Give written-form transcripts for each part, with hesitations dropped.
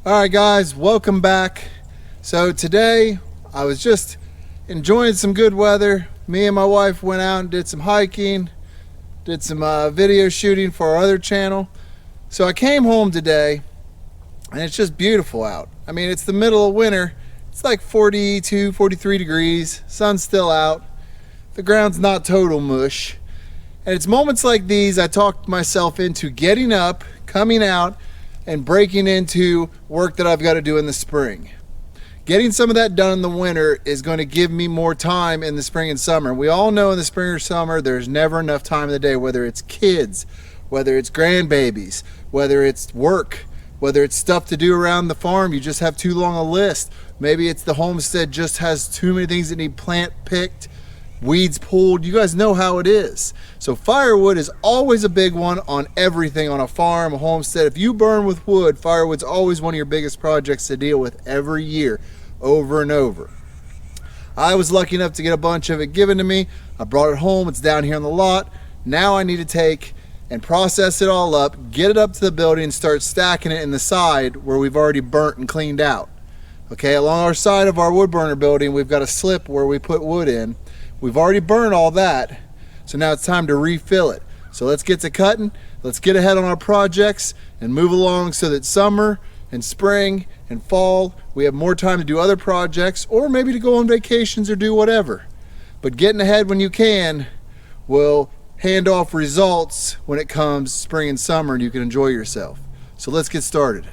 Alright guys, welcome back. So today I was just enjoying some good weather. Me and my wife went out and did some hiking, did some video shooting for our other channel. So I came home today and it's just beautiful out. I mean, it's the middle of winter. It's like 42, 43 degrees, sun's still out, the ground's not total mush. And it's moments like these I talked myself into getting up, coming out, and breaking into work that I've got to do in the spring. Getting some of that done in the winter is going to give me more time in the spring and summer. We all know in the spring or summer there's never enough time in the day, whether it's kids, whether it's grandbabies, whether it's work, whether it's stuff to do around the farm, you just have too long a list. Maybe it's the homestead just has too many things that need plant picked, weeds pulled. You guys know how it is. So firewood is always a big one on everything on a farm, a homestead. If you burn with wood, firewood's always one of your biggest projects to deal with every year, over and over. I was lucky enough to get a bunch of it given to me. I brought it home, it's down here on the lot. Now I need to take and process it all up, get it up to the building and start stacking it in the side where we've already burnt and cleaned out. Okay, along our side of our wood burner building, we've got a slip where we put wood in. We've already burned all that, so now it's time to refill it. So let's get to cutting, let's get ahead on our projects and move along so that summer and spring and fall, we have more time to do other projects or maybe to go on vacations or do whatever. But getting ahead when you can will hand off results when it comes spring and summer and you can enjoy yourself. So let's get started.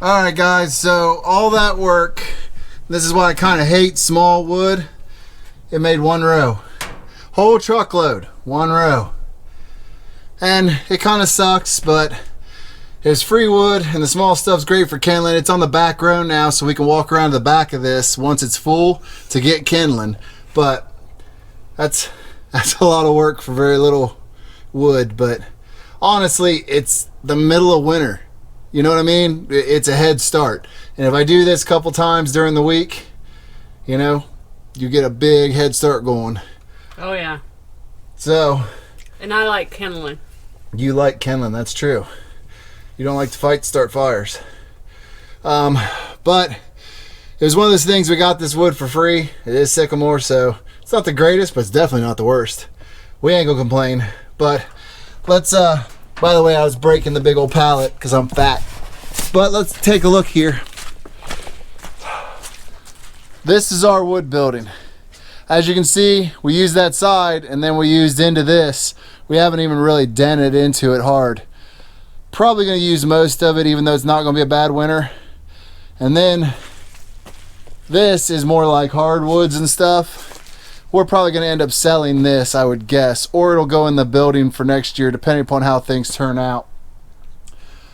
Alright guys, so all that work, this is why I kind of hate small wood. It made one row. Whole truckload, one row. And it kind of sucks, but it's free wood and the small stuff's great for kindling. It's on the back row now, so we can walk around to the back of this once it's full to get kindling. But that's a lot of work for very little wood. But honestly, it's the middle of winter. You know what I mean? It's a head start. And if I do this a couple times during the week, you know, you get a big head start going. Oh yeah. So. And I like kindling. You like kindling, that's true. You don't like to fight, start fires. But it was one of those things, we got this wood for free. It is sycamore, so it's not the greatest, but it's definitely not the worst. We ain't gonna complain. But let's, by the way, I was breaking the big old pallet because I'm fat. But let's take a look here. This is our wood building. As you can see, we used that side and then we used into this. We haven't even really dented into it hard. Probably gonna use most of it, even though it's not gonna be a bad winter. And then this is more like hardwoods and stuff. We're probably gonna end up selling this, I would guess, or it'll go in the building for next year, depending upon how things turn out.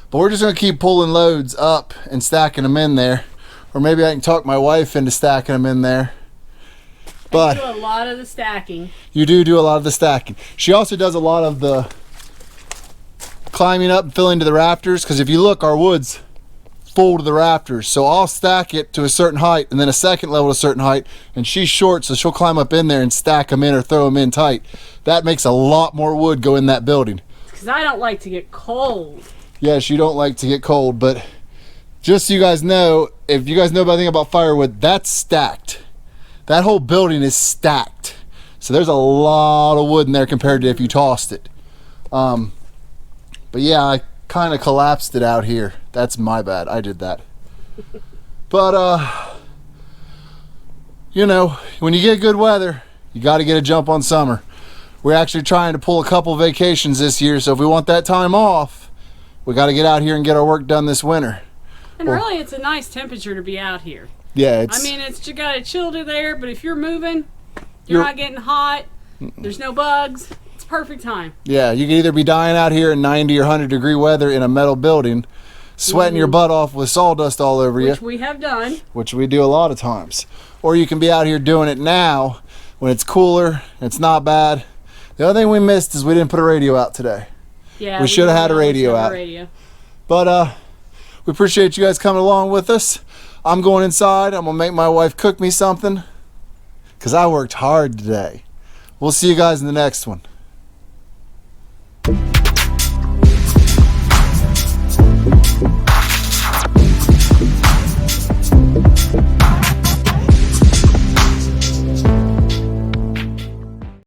But we're just gonna keep pulling loads up and stacking them in there. Or maybe I can talk my wife into stacking them in there. But I do a lot of the stacking. You do a lot of the stacking. She also does a lot of the climbing up and filling to the rafters, because if you look, our wood's full to the rafters. So I'll stack it to a certain height and then a second level to a certain height, and she's short, so she'll climb up in there and stack them in or throw them in tight. That makes a lot more wood go in that building. Because I don't like to get cold. Yes, you don't like to get cold, but just so you guys know, if you guys know anything about firewood, that's stacked. That whole building is stacked. So there's a lot of wood in there compared to if you tossed it. But yeah, I kind of collapsed it out here. That's my bad. I did that. But, you know, when you get good weather, you got to get a jump on summer. We're actually trying to pull a couple vacations this year, so if we want that time off, we got to get out here and get our work done this winter. And really, it's a nice temperature to be out here. Yeah, it's... I mean, it's you got it chilled in there, but if you're moving, you're not getting hot. There's no bugs. It's perfect time. Yeah, you can either be dying out here in 90 or 100 degree weather in a metal building, sweating your butt off with sawdust all over you. Which we have done. Which we do a lot of times. Or you can be out here doing it now when it's cooler and it's not bad. The other thing we missed is we didn't put a radio out today. Yeah, we should have had a radio out. But we appreciate you guys coming along with us. I'm going inside. I'm going to make my wife cook me something because I worked hard today. We'll see you guys in the next one.